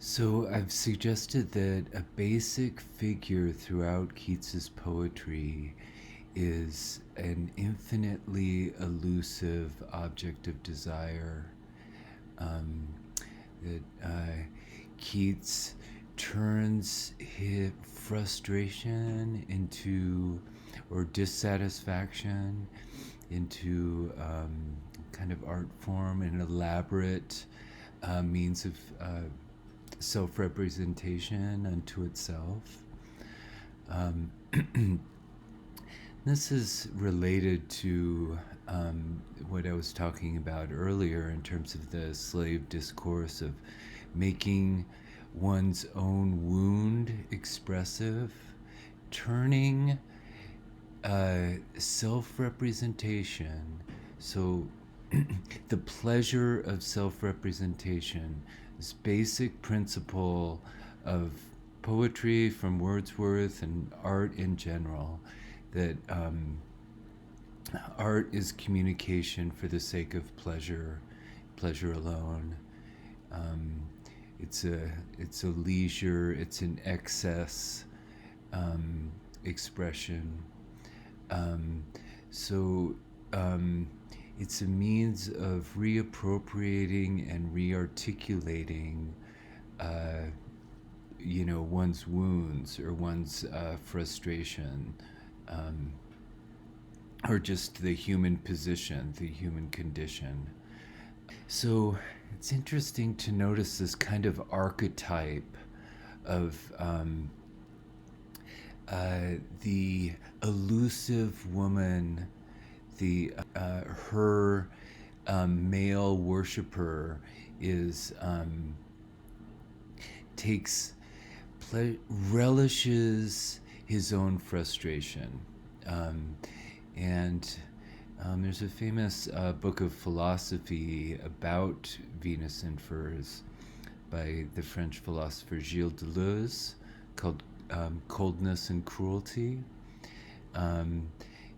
So I've suggested that a basic figure throughout Keats's poetry is an infinitely elusive object of desire. Um, that Keats turns his frustration into, or dissatisfaction into kind of art form, an elaborate means of self-representation unto itself. Um, this is related to what I was talking about earlier in terms of the slave discourse of making one's own wound expressive, turning self-representation. So the pleasure of self-representation, this basic principle of poetry from Wordsworth and art in general, that art is communication for the sake of pleasure, pleasure alone. Um, it's a leisure, it's an excess expression. Um, so it's a means of reappropriating and rearticulating, one's wounds or one's frustration, um, or just the human position, the human condition. So it's interesting to notice this kind of archetype of the elusive woman, the her male worshiper is takes relishes his own frustration, and there's a famous book of philosophy about Venus and Furs by the French philosopher Gilles Deleuze called Coldness and Cruelty.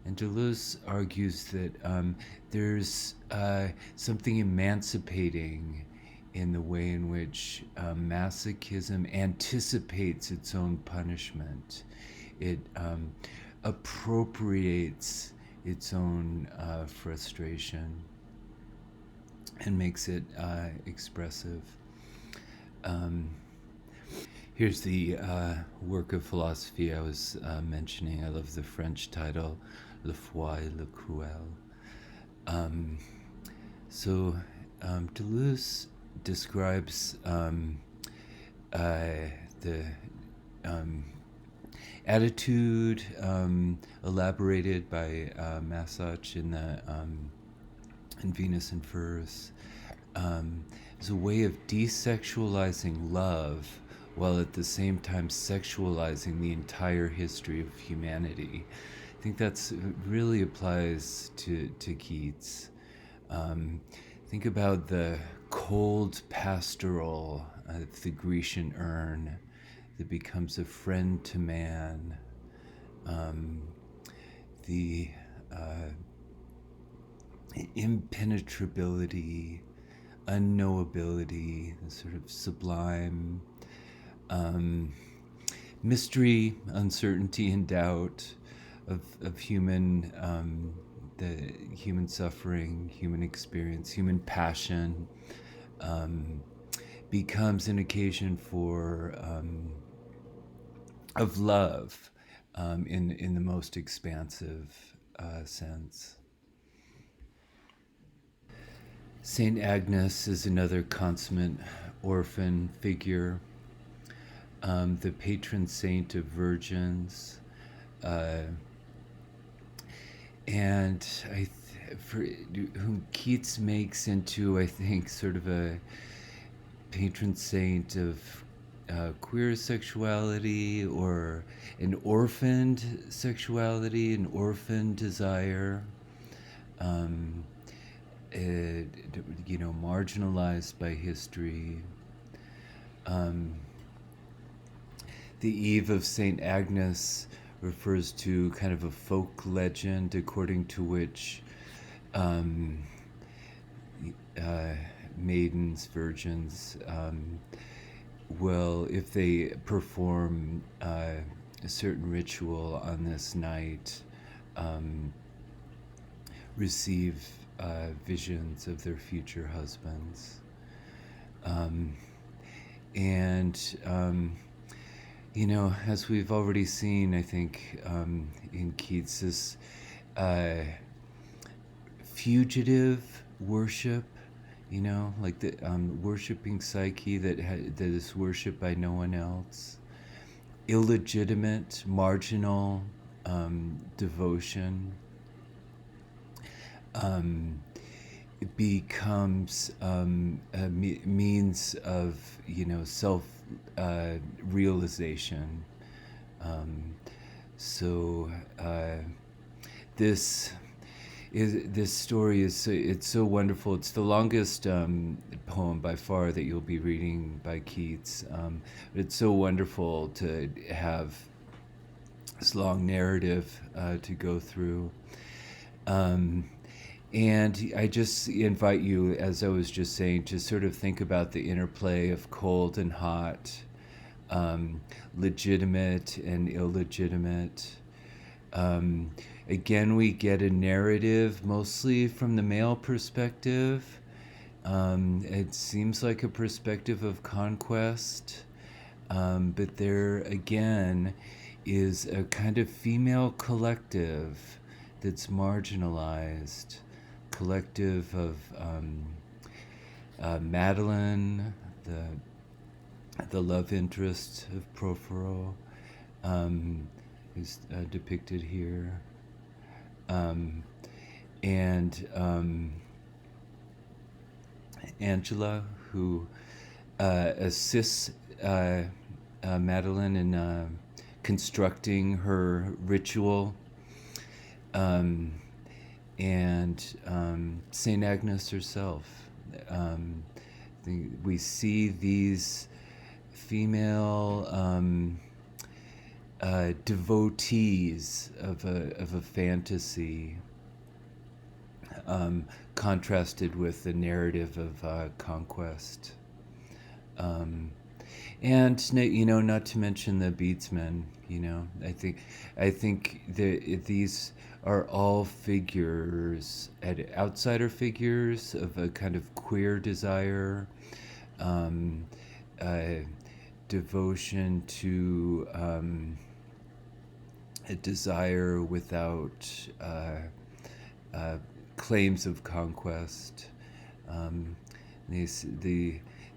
And Deleuze argues that there's something emancipating in the way in which masochism anticipates its own punishment. It appropriates its own frustration and makes it expressive. Here's the work of philosophy I was mentioning. I love the French title, Le Froid et le Cruel. Deleuze describes the attitude elaborated by Massoch in Venus and Furs as a way of desexualizing love while at the same time sexualizing the entire history of humanity. I think that's really applies to Keats. Think about the cold pastoral of the Grecian urn that becomes a friend to man. The impenetrability, unknowability, the sort of sublime mystery, uncertainty, and doubt of human, the human suffering, human experience, human passion, becomes an occasion for of love in the most expansive sense. Saint Agnes is another consummate orphan figure, the patron saint of virgins, and whom Keats makes into, I think, sort of a patron saint of queer sexuality, or an orphaned sexuality, an orphan desire, marginalized by history. The Eve of St. Agnes refers to kind of a folk legend according to which maidens, virgins, will, if they perform a certain ritual on this night, receive visions of their future husbands. As we've already seen, I think in Keats, this fugitive worship, like the worshiping psyche that is worshipped by no one else, illegitimate, marginal devotion. It becomes a means of self realization. This story it's so wonderful. It's the longest poem by far that you'll be reading by Keats. But it's so wonderful to have this long narrative to go through. And I just invite you, as I was just saying, to sort of think about the interplay of cold and hot, legitimate and illegitimate. Again, we get a narrative mostly from the male perspective. It seems like a perspective of conquest, but there again is a kind of female collective that's marginalized. Collective of Madeline, the love interest of Prothero, is depicted here, and Angela, who assists Madeline in constructing her ritual. And Saint Agnes herself. We see these female devotees of a fantasy, contrasted with the narrative of conquest. And not to mention the beadsmen. I think these are all figures, outsider figures of a kind of queer desire, devotion to a desire without claims of conquest.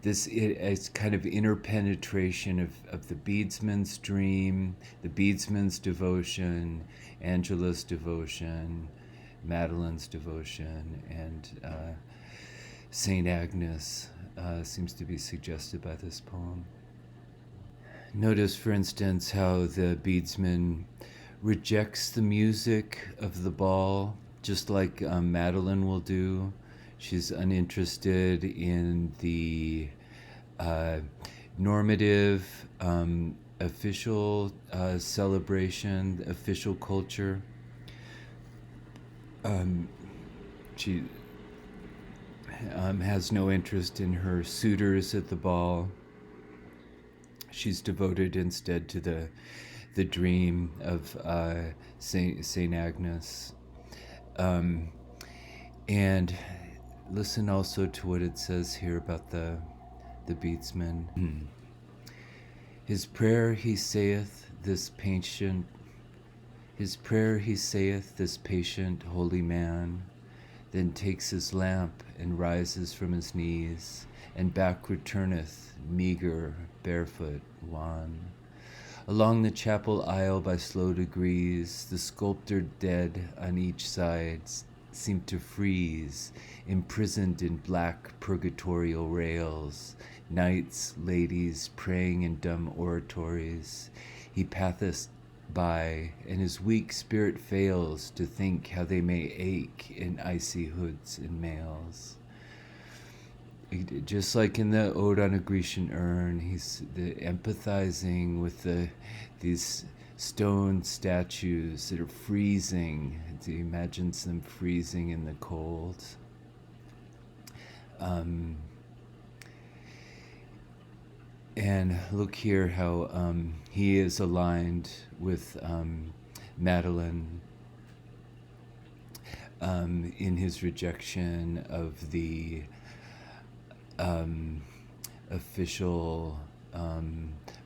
It's kind of interpenetration of the beadsman's dream, the beadsman's devotion, Angela's devotion, Madeline's devotion, and Saint Agnes seems to be suggested by this poem. Notice, for instance, how the beadsman rejects the music of the ball, just like Madeline will do. She's uninterested in the normative, official celebration, official culture. She has no interest in her suitors at the ball. She's devoted instead to the dream of Saint Agnes. And listen also to what it says here about the beadsman. His prayer he saith, this patient, holy man, then takes his lamp and rises from his knees, and back returneth, meager, barefoot, wan. Along the chapel aisle by slow degrees, the sculptured dead on each side seem to freeze, imprisoned in black purgatorial rails, knights, ladies, praying in dumb oratories. He passeth by, and his weak spirit fails to think how they may ache in icy hoods and mails. Just like in the Ode on a Grecian Urn, he's empathizing with these stone statues that are freezing. He imagines them freezing in the cold. And look here how he is aligned with Madeline in his rejection of the official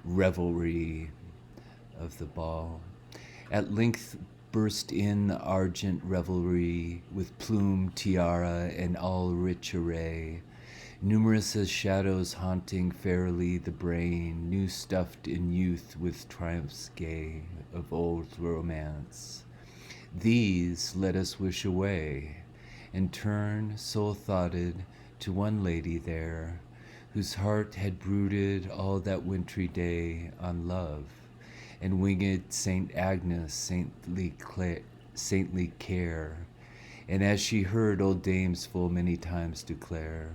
revelry of the ball. At length burst in the argent revelry with plume, tiara, and all rich array, numerous as shadows haunting fairly the brain, new stuffed in youth with triumphs gay of old romance. These let us wish away, and turn, soul-thoughted, to one lady there, whose heart had brooded all that wintry day on love, and winged Saint Agnes' saintly care, and as she heard old dames full many times declare,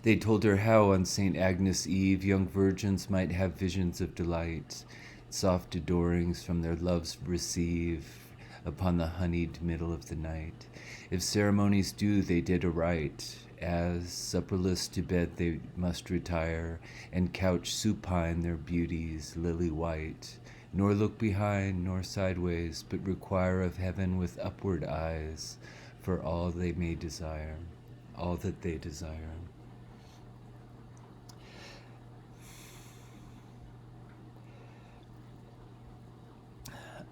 they told her how on Saint Agnes' Eve young virgins might have visions of delight, soft adorings from their loves receive upon the honeyed middle of the night. If ceremonies due they did aright, as supperless to bed they must retire, and couch supine their beauties lily white, nor look behind nor sideways, but require of heaven with upward eyes for all they may desire, all that they desire.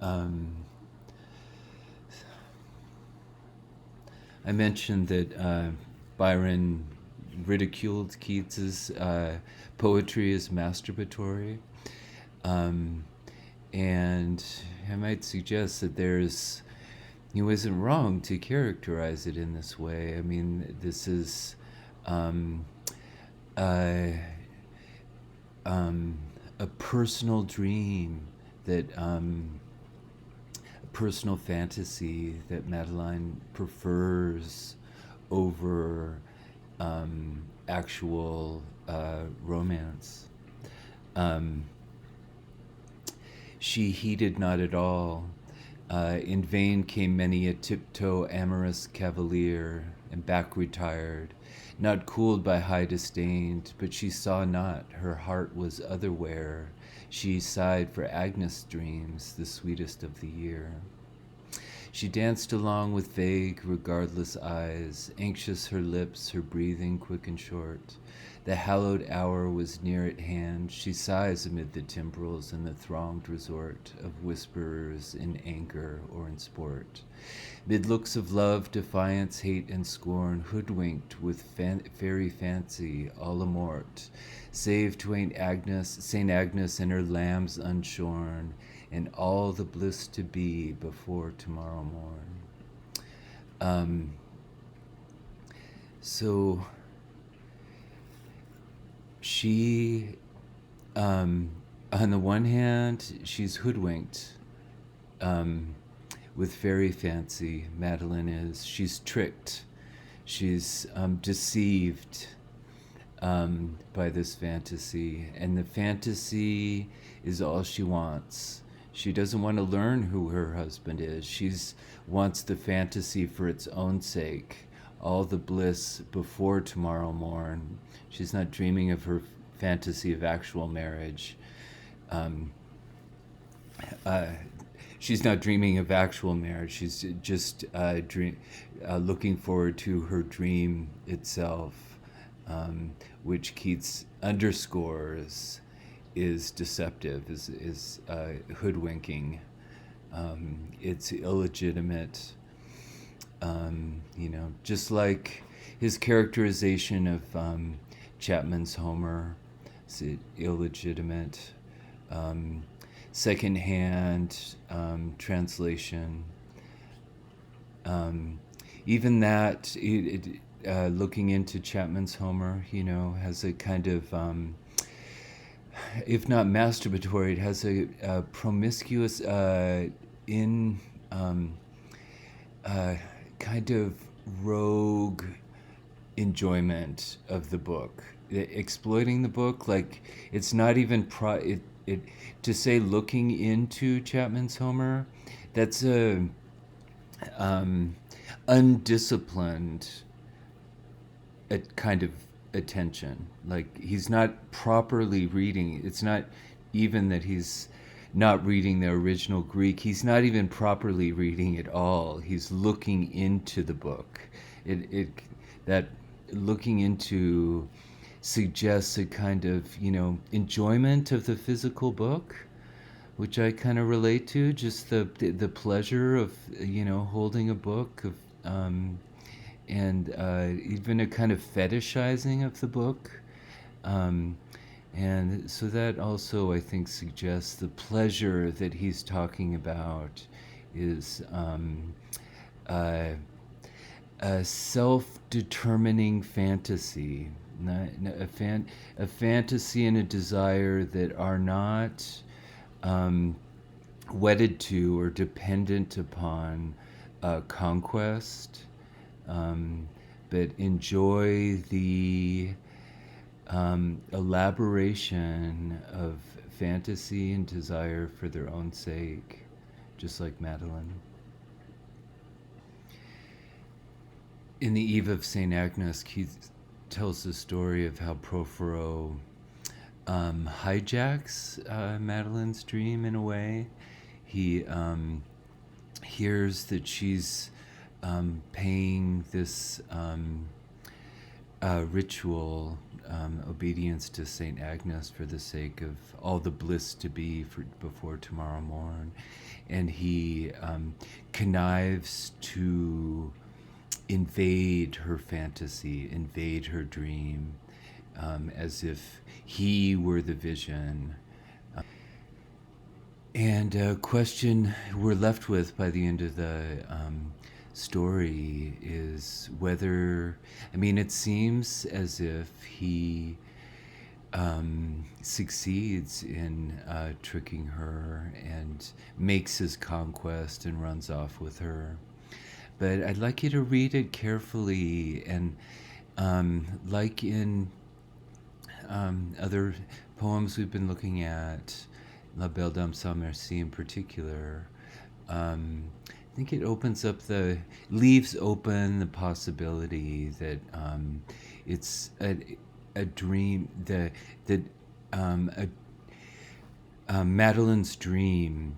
I mentioned that Byron ridiculed Keats's poetry as masturbatory, and I might suggest that he wasn't wrong to characterize it in this way. I mean, this is a personal dream that personal fantasy that Madeline prefers over actual romance. She heeded not at all. In vain came many a tiptoe amorous cavalier, and back retired, not cooled by high disdain, but she saw not, her heart was otherwhere. She sighed for Agnes' dreams, the sweetest of the year. She danced along with vague, regardless eyes, anxious her lips, her breathing quick and short. The hallowed hour was near at hand. She sighs amid the timbrels and the thronged resort of whisperers in anger or in sport. Mid looks of love, defiance, hate, and scorn, hoodwinked with faery fancy, all amort, save to Saint Agnes and her lambs unshorn, and all the bliss to be before tomorrow morn. So she, on the one hand, she's hoodwinked with fairy fancy, Madeline is. She's tricked. She's deceived by this fantasy. And the fantasy is all she wants. She doesn't want to learn who her husband is. She wants the fantasy for its own sake. All the bliss before tomorrow morn. She's not dreaming of her fantasy of actual marriage. She's not dreaming of actual marriage. She's just looking forward to her dream itself, which Keats underscores is deceptive, is hoodwinking. It's illegitimate. Just like his characterization of Chapman's Homer, is illegitimate. Secondhand translation. Even that, looking into Chapman's Homer, has a kind of, if not masturbatory, it has a promiscuous, kind of rogue enjoyment of the book, exploiting the book. Like, it's not even to say looking into Chapman's Homer, that's a undisciplined kind of attention. Like he's not properly reading. It's not even that he's not reading the original Greek. He's not even properly reading it all. He's looking into the book. It that looking into suggests a kind of, enjoyment of the physical book, which I kind of relate to. Just the pleasure of, holding a book, of and even a kind of fetishizing of the book. Um, and so that also, I think, suggests the pleasure that he's talking about is uh, a self-determining fantasy, a fantasy and a desire that are not um, wedded to or dependent upon conquest, um, but enjoy the elaboration of fantasy and desire for their own sake, just like Madeline. In the Eve of St. Agnes, Keats tells the story of how Prothero hijacks Madeline's dream in a way. He hears that she's paying this ritual obedience to St. Agnes for the sake of all the bliss to be for before tomorrow morn. And he connives to invade her fantasy, invade her dream, as if he were the vision. And a question we're left with by the end of the story is whether, it seems as if he succeeds in tricking her and makes his conquest and runs off with her. But I'd like you to read it carefully, and like in other poems we've been looking at, La Belle Dame sans Merci in particular, I think it leaves open the possibility that it's a dream, that Madeline's dream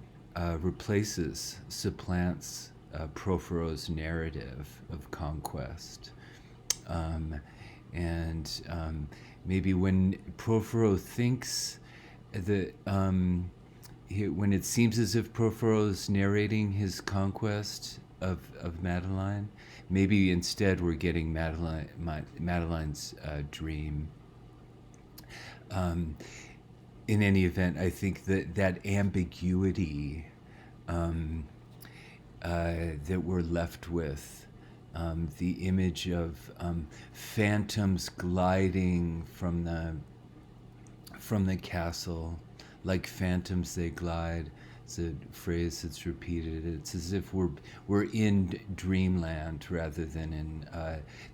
supplants Prothero's narrative of conquest. And maybe when Prothero thinks that, when it seems as if Prothero is narrating his conquest of Madeline, maybe instead we're getting Madeline's dream. In any event, I think that ambiguity that we're left with, the image of phantoms gliding from the castle, like phantoms they glide. It's a phrase that's repeated. It's as if we're in dreamland rather than in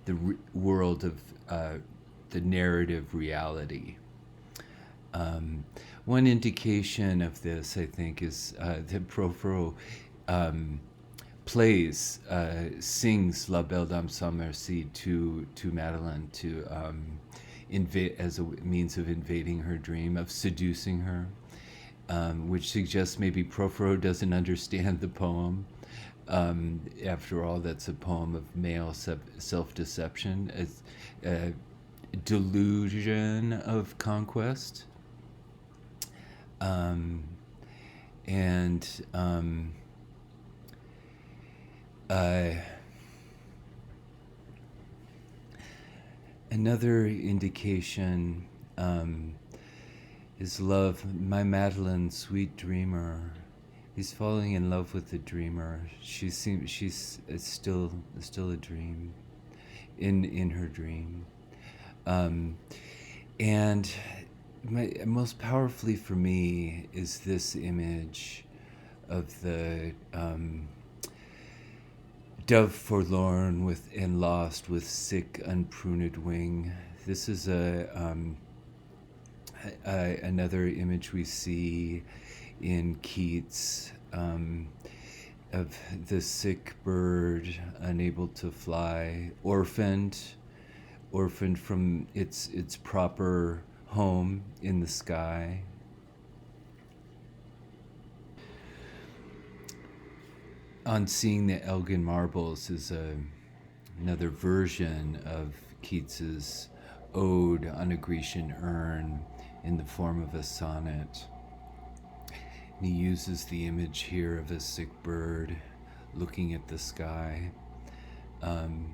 the world of the narrative reality. One indication of this, I think, is that Prothero sings La Belle Dame sans Merci to Madeline to as a means of invading her dream, of seducing her, which suggests maybe Prothero doesn't understand the poem. After all, that's a poem of male self-deception, a delusion of conquest. Another indication is love. My Madeline, sweet dreamer. He's falling in love with the dreamer. She's still a dream, in her dream, and most powerfully for me is this image of the dove forlorn and lost with sick unpruned wing. This is another image we see in Keats, of the sick bird unable to fly, orphaned orphaned from its proper home in the sky. On Seeing the Elgin Marbles is another version of Keats's ode on a Grecian urn in the form of a sonnet. And he uses the image here of a sick bird looking at the sky. And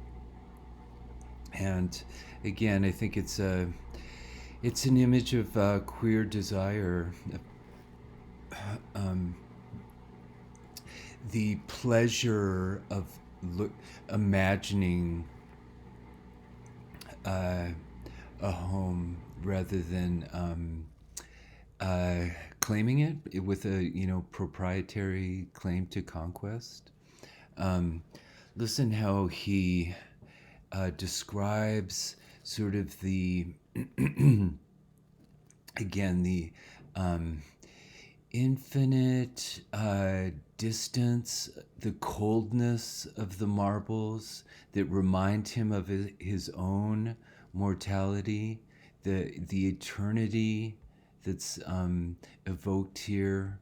again, I think it's an image of queer desire, the pleasure of imagining a home rather than claiming it with a proprietary claim to conquest. Listen how he describes sort of the again the infinite distance, the coldness of the marbles that remind him of his own mortality, the eternity that's evoked here,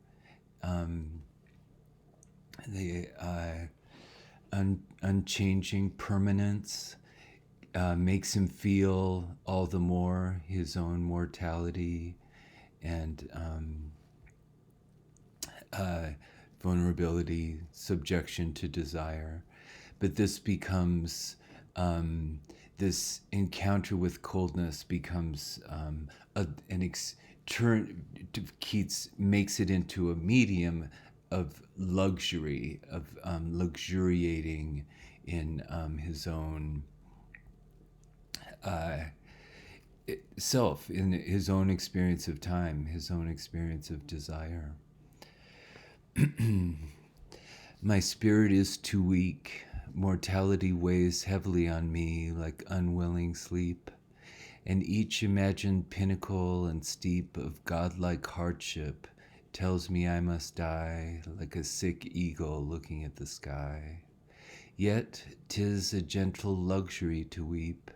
the unchanging permanence makes him feel all the more his own mortality and vulnerability, subjection to desire. But this becomes, this encounter with coldness becomes Keats makes it into a medium of luxury, of luxuriating in his own self, in his own experience of time, his own experience of desire. My spirit is too weak. Mortality weighs heavily on me like unwilling sleep, and each imagined pinnacle and steep of godlike hardship tells me I must die like a sick eagle looking at the sky. Yet 'tis a gentle luxury to weep,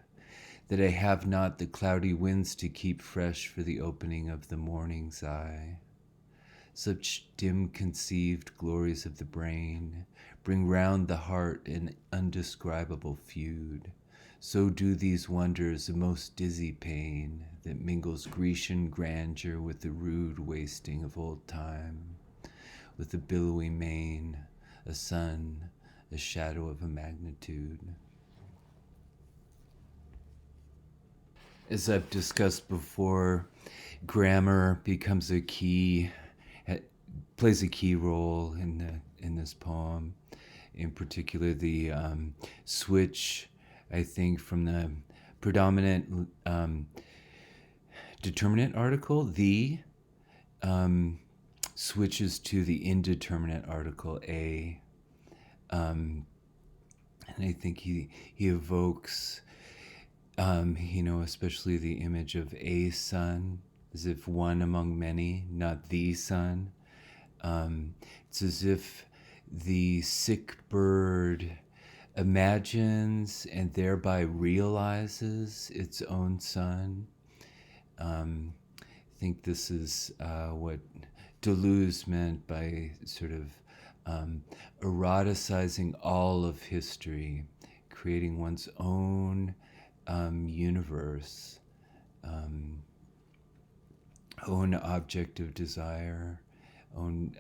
that I have not the cloudy winds to keep fresh for the opening of the morning's eye. Such dim conceived glories of the brain bring round the heart an undescribable feud. So do these wonders a most dizzy pain that mingles Grecian grandeur with the rude wasting of old time, with the billowy main, a sun, a shadow of a magnitude. As I've discussed before, grammar becomes a key, plays a key role in this poem. In particular, the switch, I think, from the predominant determinate article, the, switches to the indeterminate article, a. And I think he evokes, especially the image of a son, as if one among many, not the son. It's as if the sick bird imagines and thereby realizes its own son. I think this is what Deleuze meant by sort of eroticizing all of history, creating one's own universe, own object of desire, own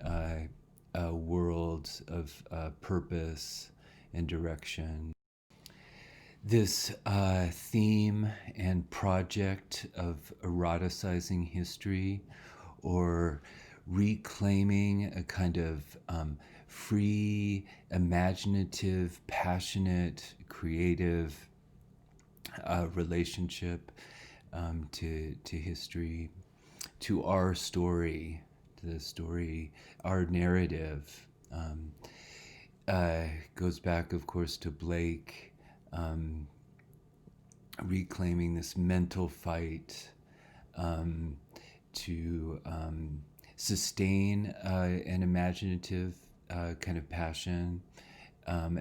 worlds of purpose and direction. This theme and project of eroticizing history, or reclaiming a kind of free, imaginative, passionate, creative relationship to history, to our story, to the story, our narrative. Goes back, of course, to Blake, reclaiming this mental fight to sustain an imaginative kind of passion,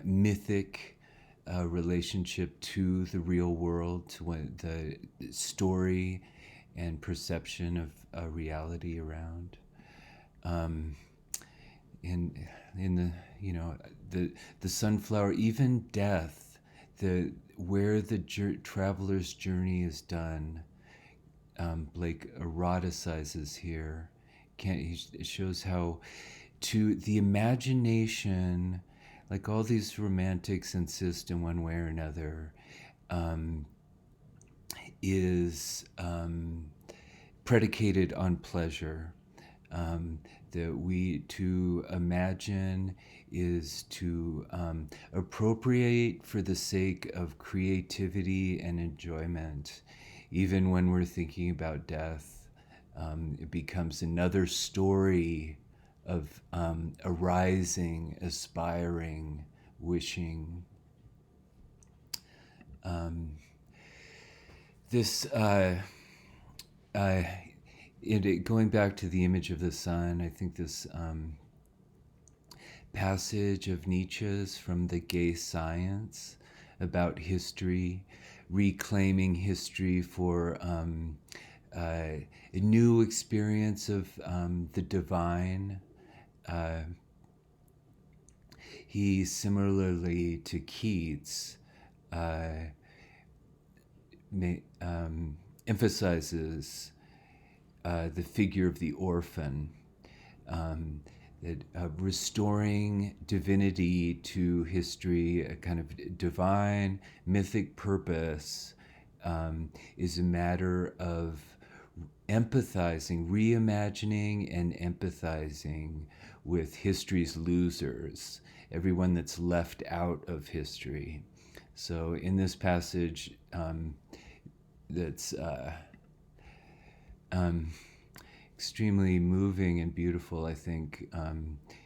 mythic relationship to the real world, to what the story and perception of reality around. In the the sunflower, even death, the where the traveler's journey is done. Blake eroticizes here. It shows how to the imagination, like all these romantics insist in one way or another, is predicated on pleasure. That we to imagine is to appropriate for the sake of creativity and enjoyment. Even when we're thinking about death, it becomes another story of arising, aspiring, wishing. This going back to the image of the sun, I think this passage of Nietzsche's from The Gay Science about history, reclaiming history for a new experience of the divine. He, similarly to Keats, emphasizes the figure of the orphan, that restoring divinity to history, a kind of divine mythic purpose, is a matter of empathizing, reimagining and empathizing with history's losers, everyone that's left out of history. So in this passage, that's extremely moving and beautiful, I think,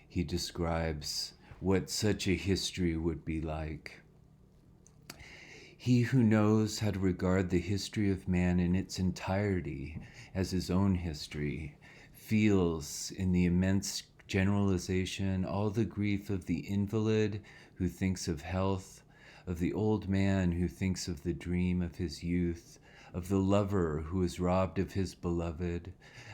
he describes what such a history would be like. He who knows how to regard the history of man in its entirety as his own history feels in the immense generalization all the grief of the invalid who thinks of health, of the old man who thinks of the dream of his youth, of the lover who is robbed of his beloved,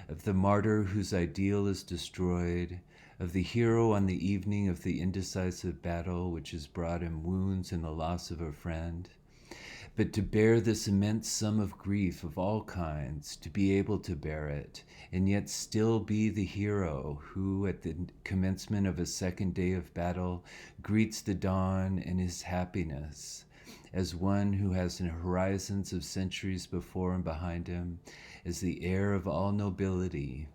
of the martyr whose ideal is destroyed, of the hero on the evening of the indecisive battle which has brought him wounds and the loss of a friend. But to bear this immense sum of grief of all kinds, to be able to bear it, and yet still be the hero who, at the commencement of a second day of battle, greets the dawn and his happiness, as one who has horizons of centuries before and behind him, as the heir of all nobility.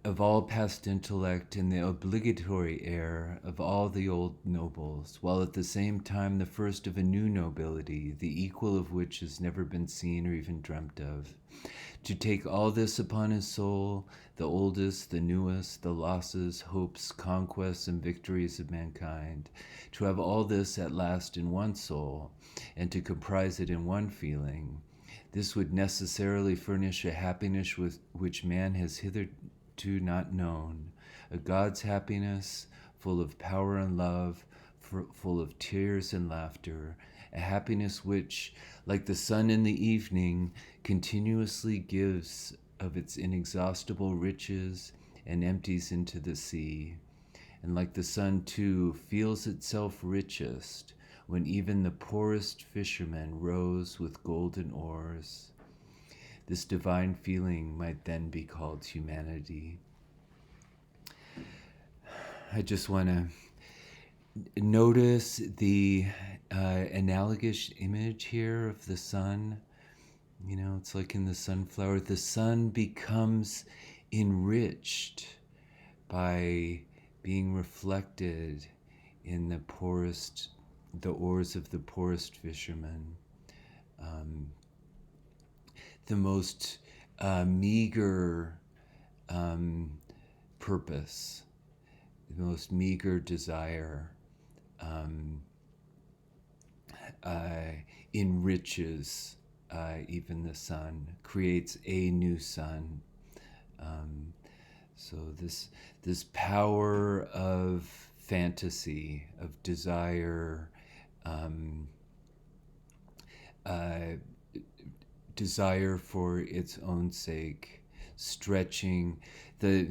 Of all past intellect and the obligatory heir of all the old nobles, while at the same time the first of a new nobility, the equal of which has never been seen or even dreamt of. To take all this upon his soul, the oldest, the newest, the losses, hopes, conquests, and victories of mankind, to have all this at last in one soul, and to comprise it in one feeling, this would necessarily furnish a happiness which man has hitherto not known, a God's happiness, full of power and love, full of tears and laughter, a happiness which, like the sun in the evening, continuously gives of its inexhaustible riches and empties into the sea, and like the sun too, feels itself richest when even the poorest fisherman rows with golden oars. This divine feeling might then be called humanity. I just want to notice the analogous image here of the sun. You know, it's like in the sunflower, the sun becomes enriched by being reflected in the oars of the poorest fisherman. The most meager purpose, the most meager desire enriches even the sun, creates a new sun. So this power of fantasy, of desire, um, uh, desire for its own sake, stretching the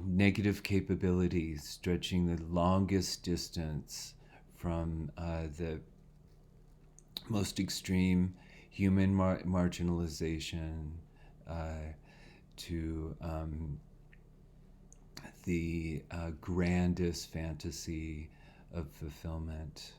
negative capabilities, stretching the longest distance from the most extreme human marginalization to the grandest fantasy of fulfillment.